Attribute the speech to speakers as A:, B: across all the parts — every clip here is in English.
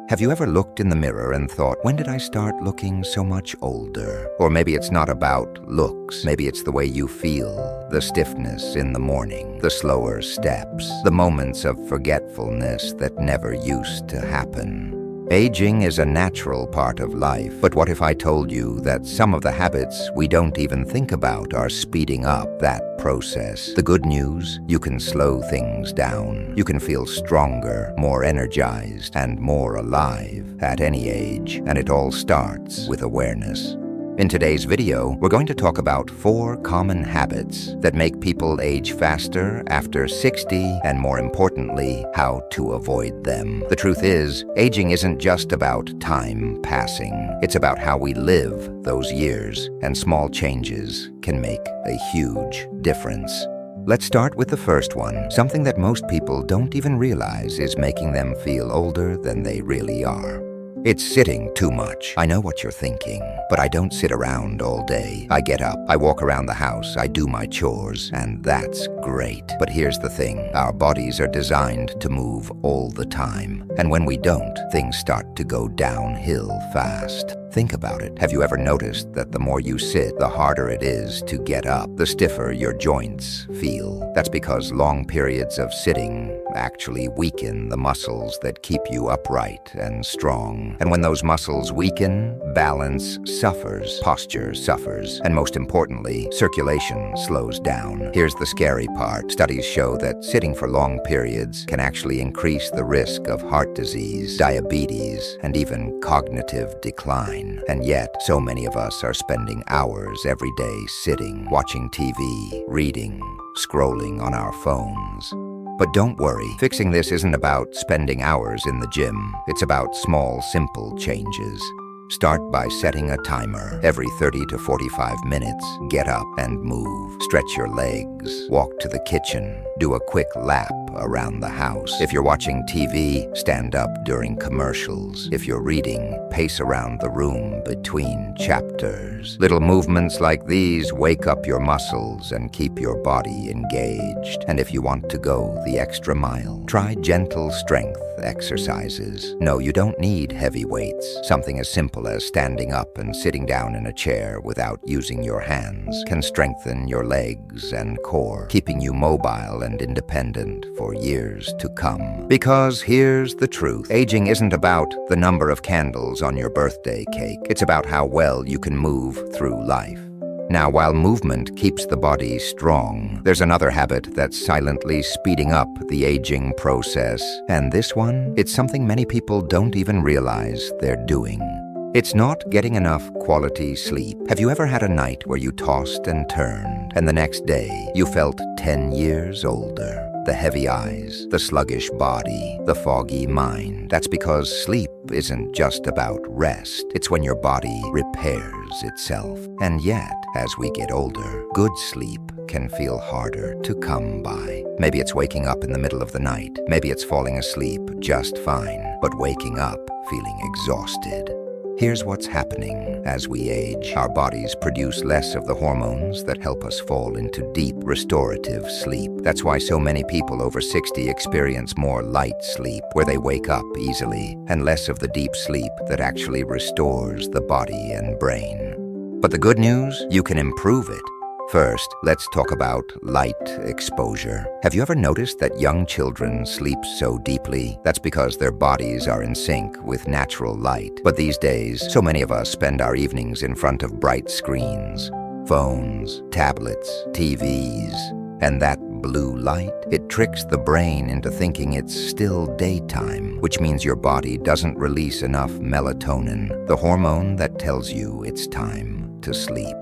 A: Have you ever looked in the mirror and thought, when did I start looking so much older? Or maybe it's not about looks. Maybe it's the way you feel, the stiffness in the morning, the slower steps, the moments of forgetfulness that never used to happen. Aging is a natural part of life, but what if I told you that some of the habits we don't even think about are speeding up that process? The good news, you can slow things down. You can feel stronger, more energized, and more alive at any age, and it all starts with awareness. In today's video, we're going to talk about 4 common habits that make people age faster after 60, and more importantly, how to avoid them. The truth is, aging isn't just about time passing. It's about how we live those years, and small changes can make a huge difference. Let's start with the first one. Something that most people don't even realize is making them feel older than they really are. It's sitting too much. I know what you're thinking, but I don't sit around all day. I get up, I walk around the house, I do my chores, and that's great. But here's the thing, our bodies are designed to move all the time. And when we don't, things start to go downhill fast. Think about it. Have you ever noticed that the more you sit, the harder it is to get up, the stiffer your joints feel? That's because long periods of sitting actually weaken the muscles that keep you upright and strong. And when those muscles weaken, balance suffers, posture suffers, and most importantly, circulation slows down. Here's the scary part. Studies show that sitting for long periods can actually increase the risk of heart disease, diabetes, and even cognitive decline. And yet, so many of us are spending hours every day sitting, watching TV, reading, scrolling on our phones. But don't worry, fixing this isn't about spending hours in the gym. It's about small, simple changes. Start by setting a timer. Every 30 to 45 minutes, get up and move. Stretch your legs, walk to the kitchen, do a quick lap around the house. If you're watching TV, stand up during commercials. If you're reading, pace around the room between chapters. Little movements like these wake up your muscles and keep your body engaged. And if you want to go the extra mile, try gentle strength exercises. No, you don't need heavy weights. Something as simple as standing up and sitting down in a chair without using your hands can strengthen your legs and core, keeping you mobile and independent for years to come. Because here's the truth. Aging isn't about the number of candles on your birthday cake. It's about how well you can move through life. Now, while movement keeps the body strong, there's another habit that's silently speeding up the aging process. And this one, it's something many people don't even realize they're doing. It's not getting enough quality sleep. Have you ever had a night where you tossed and turned, and the next day you felt 10 years older? The heavy eyes, the sluggish body, the foggy mind. That's because sleep isn't just about rest. It's when your body repairs itself. And yet, as we get older, good sleep can feel harder to come by. Maybe it's waking up in the middle of the night. Maybe it's falling asleep just fine, but waking up feeling exhausted. Here's what's happening as we age. Our bodies produce less of the hormones that help us fall into deep, restorative sleep. That's why so many people over 60 experience more light sleep, where they wake up easily, and less of the deep sleep that actually restores the body and brain. But the good news, you can improve it. First, let's talk about light exposure. Have you ever noticed that young children sleep so deeply? That's because their bodies are in sync with natural light. But these days, so many of us spend our evenings in front of bright screens, phones, tablets, TVs, and that blue light, it tricks the brain into thinking it's still daytime, which means your body doesn't release enough melatonin, the hormone that tells you it's time to sleep.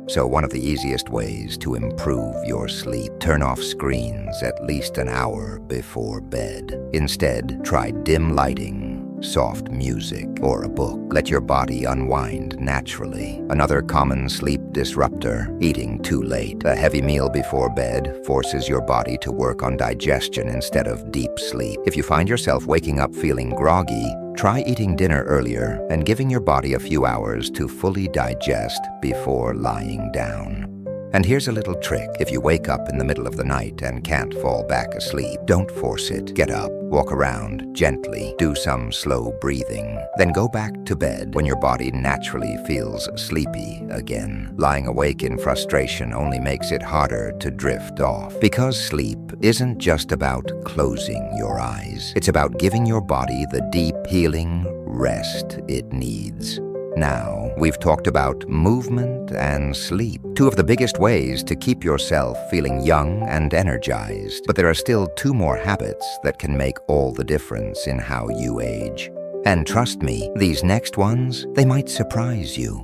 A: So one of the easiest ways to improve your sleep, turn off screens at least an hour before bed. Instead, try dim lighting, soft music, or a book. Let your body unwind naturally. Another common sleep disruptor, eating too late. A heavy meal before bed forces your body to work on digestion instead of deep sleep. If you find yourself waking up feeling groggy, try eating dinner earlier and giving your body a few hours to fully digest before lying down. And here's a little trick. If you wake up in the middle of the night and can't fall back asleep, don't force it. Get up, walk around gently, do some slow breathing, then go back to bed when your body naturally feels sleepy again. Lying awake in frustration only makes it harder to drift off. Because sleep isn't just about closing your eyes. It's about giving your body the deep, healing rest it needs. Now, we've talked about movement and sleep, two of the biggest ways to keep yourself feeling young and energized. But there are still two more habits that can make all the difference in how you age. And trust me, these next ones, they might surprise you.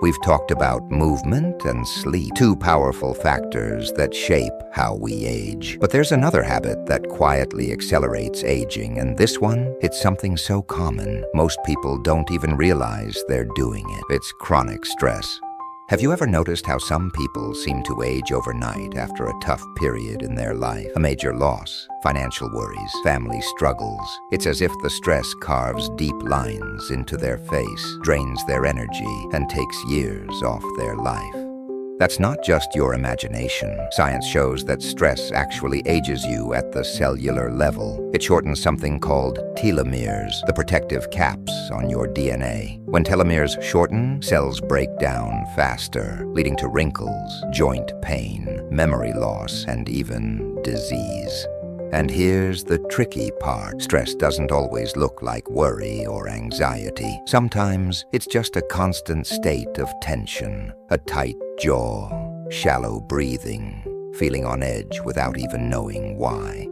A: We've talked about movement and sleep, two powerful factors that shape how we age. But there's another habit that quietly accelerates aging, and this one, it's something so common, most people don't even realize they're doing it. It's chronic stress. Have you ever noticed how some people seem to age overnight after a tough period in their life? A major loss, financial worries, family struggles. It's as if the stress carves deep lines into their face, drains their energy, and takes years off their life. That's not just your imagination. Science shows that stress actually ages you at the cellular level. It shortens something called telomeres, the protective caps on your DNA. When telomeres shorten, cells break down faster, leading to wrinkles, joint pain, memory loss, and even disease. And here's the tricky part. Stress doesn't always look like worry or anxiety. Sometimes it's just a constant state of tension, a tight jaw, shallow breathing, feeling on edge without even knowing why.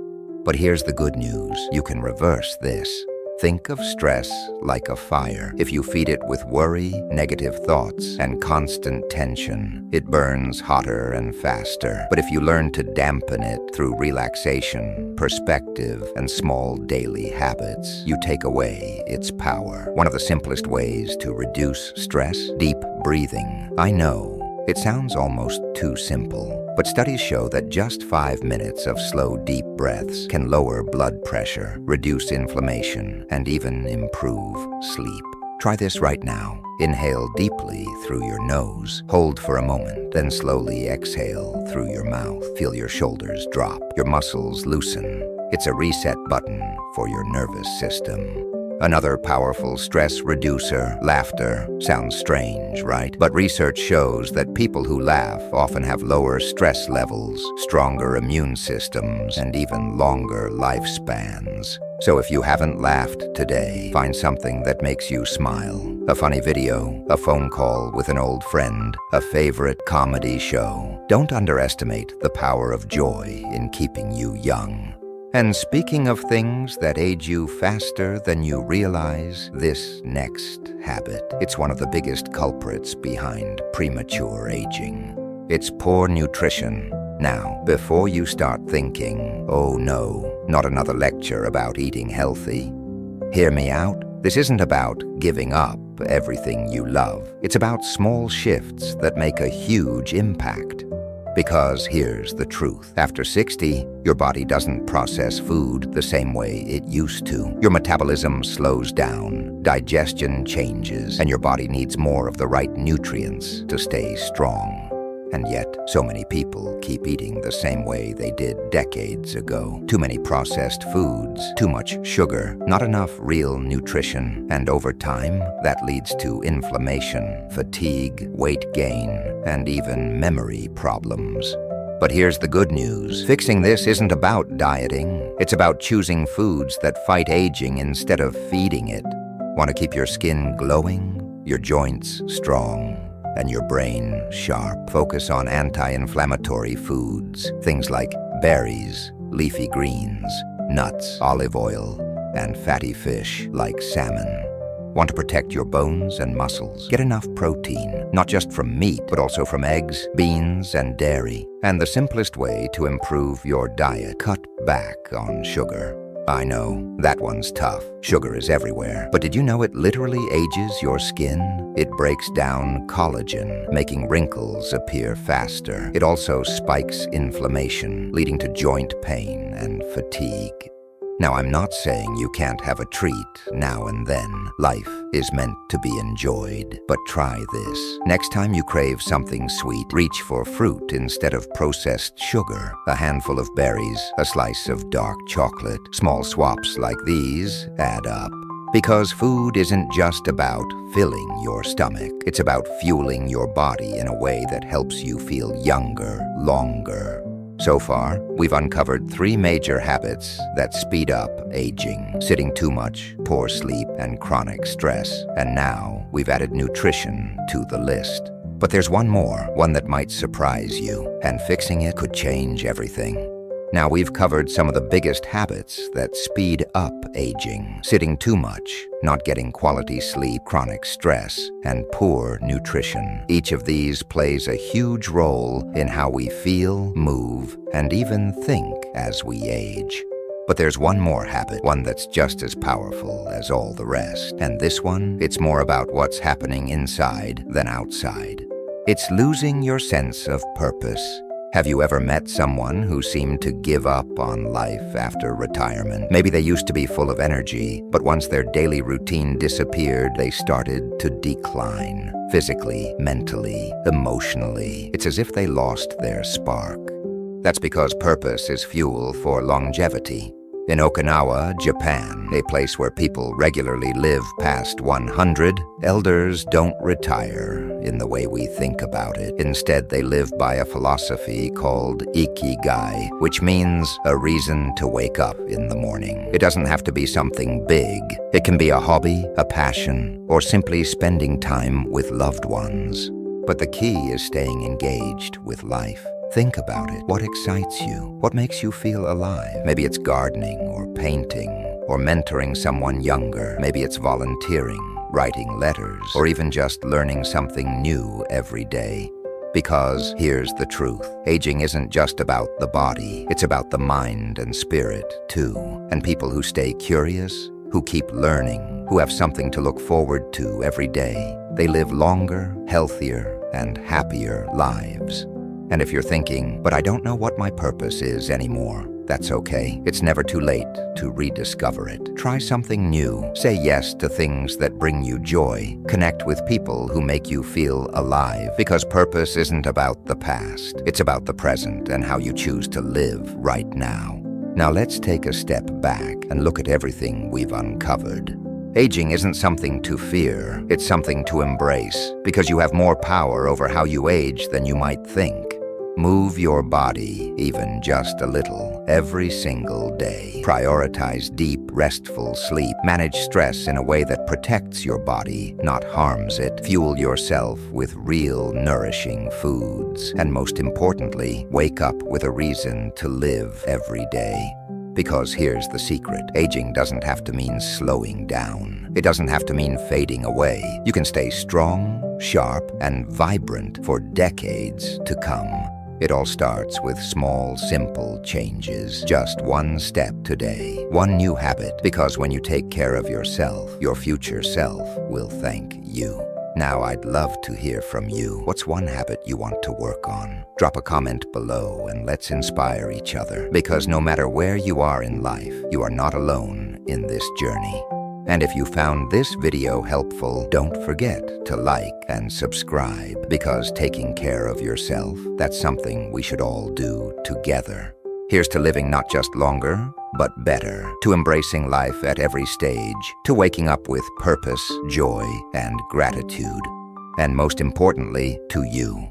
A: But here's the good news. You can reverse this. Think of stress like a fire. If you feed it with worry, negative thoughts, and constant tension, it burns hotter and faster. But if you learn to dampen it through relaxation, perspective, and small daily habits, you take away its power. One of the simplest ways to reduce stress? Deep breathing. I know, it sounds almost too simple. But studies show that just 5 minutes of slow, deep breaths can lower blood pressure, reduce inflammation, and even improve sleep. Try this right now. Inhale deeply through your nose. Hold for a moment, then slowly exhale through your mouth. Feel your shoulders drop, your muscles loosen. It's a reset button for your nervous system. Another powerful stress reducer, laughter. Sounds strange, right? But research shows that people who laugh often have lower stress levels, stronger immune systems, and even longer lifespans. So if you haven't laughed today, find something that makes you smile. A funny video, a phone call with an old friend, a favorite comedy show. Don't underestimate the power of joy in keeping you young. And speaking of things that age you faster than you realize, this next habit, it's one of the biggest culprits behind premature aging. It's poor nutrition. Now, before you start thinking, oh no, not another lecture about eating healthy, hear me out. This isn't about giving up everything you love. It's about small shifts that make a huge impact. Because here's the truth. After 60, your body doesn't process food the same way it used to. Your metabolism slows down, digestion changes, and your body needs more of the right nutrients to stay strong. And yet, so many people keep eating the same way they did decades ago. Too many processed foods, too much sugar, not enough real nutrition. And over time, that leads to inflammation, fatigue, weight gain, and even memory problems. But here's the good news. Fixing this isn't about dieting. It's about choosing foods that fight aging instead of feeding it. Want to keep your skin glowing, your joints strong, and your brain sharp? Focus on anti-inflammatory foods, things like berries, leafy greens, nuts, olive oil, and fatty fish like salmon. Want to protect your bones and muscles? Get enough protein, not just from meat, but also from eggs, beans, and dairy. And the simplest way to improve your diet, cut back on sugar. I know, that one's tough. Sugar is everywhere. But did you know it literally ages your skin? It breaks down collagen, making wrinkles appear faster. It also spikes inflammation, leading to joint pain and fatigue. Now, I'm not saying you can't have a treat now and then. Life is meant to be enjoyed. But try this. Next time you crave something sweet, reach for fruit instead of processed sugar. A handful of berries, a slice of dark chocolate. Small swaps like these add up. Because food isn't just about filling your stomach. It's about fueling your body in a way that helps you feel younger, longer. So far, we've uncovered 3 major habits that speed up aging: sitting too much, poor sleep, and chronic stress. And now, we've added nutrition to the list. But there's one more, one that might surprise you, and fixing it could change everything. Now, we've covered some of the biggest habits that speed up aging: sitting too much, not getting quality sleep, chronic stress, and poor nutrition. Each of these plays a huge role in how we feel, move, and even think as we age. But there's one more habit, one that's just as powerful as all the rest. And this one, it's more about what's happening inside than outside. It's losing your sense of purpose. Have you ever met someone who seemed to give up on life after retirement? Maybe they used to be full of energy, but once their daily routine disappeared, they started to decline. Physically, mentally, emotionally. It's as if they lost their spark. That's because purpose is fuel for longevity. In Okinawa, Japan, a place where people regularly live past 100, elders don't retire in the way we think about it. Instead, they live by a philosophy called ikigai, which means a reason to wake up in the morning. It doesn't have to be something big. It can be a hobby, a passion, or simply spending time with loved ones. But the key is staying engaged with life. Think about it. What excites you? What makes you feel alive? Maybe it's gardening or painting or mentoring someone younger. Maybe it's volunteering, writing letters, or even just learning something new every day. Because here's the truth. Aging isn't just about the body. It's about the mind and spirit, too. And people who stay curious, who keep learning, who have something to look forward to every day, they live longer, healthier, and happier lives. And if you're thinking, but I don't know what my purpose is anymore, that's okay. It's never too late to rediscover it. Try something new. Say yes to things that bring you joy. Connect with people who make you feel alive. Because purpose isn't about the past. It's about the present and how you choose to live right now. Now let's take a step back and look at everything we've uncovered. Aging isn't something to fear. It's something to embrace. Because you have more power over how you age than you might think. Move your body, even just a little, every single day. Prioritize deep, restful sleep. Manage stress in a way that protects your body, not harms it. Fuel yourself with real, nourishing foods. And most importantly, wake up with a reason to live every day. Because here's the secret. Aging doesn't have to mean slowing down. It doesn't have to mean fading away. You can stay strong, sharp, and vibrant for decades to come. It all starts with small, simple changes. Just one step today, one new habit, because when you take care of yourself, your future self will thank you. Now, I'd love to hear from you. What's one habit you want to work on? Drop a comment below and let's inspire each other. Because no matter where you are in life, you are not alone in this journey. And if you found this video helpful, don't forget to like and subscribe, because taking care of yourself, that's something we should all do together. Here's to living not just longer, but better, to embracing life at every stage, to waking up with purpose, joy, and gratitude, and most importantly, to you.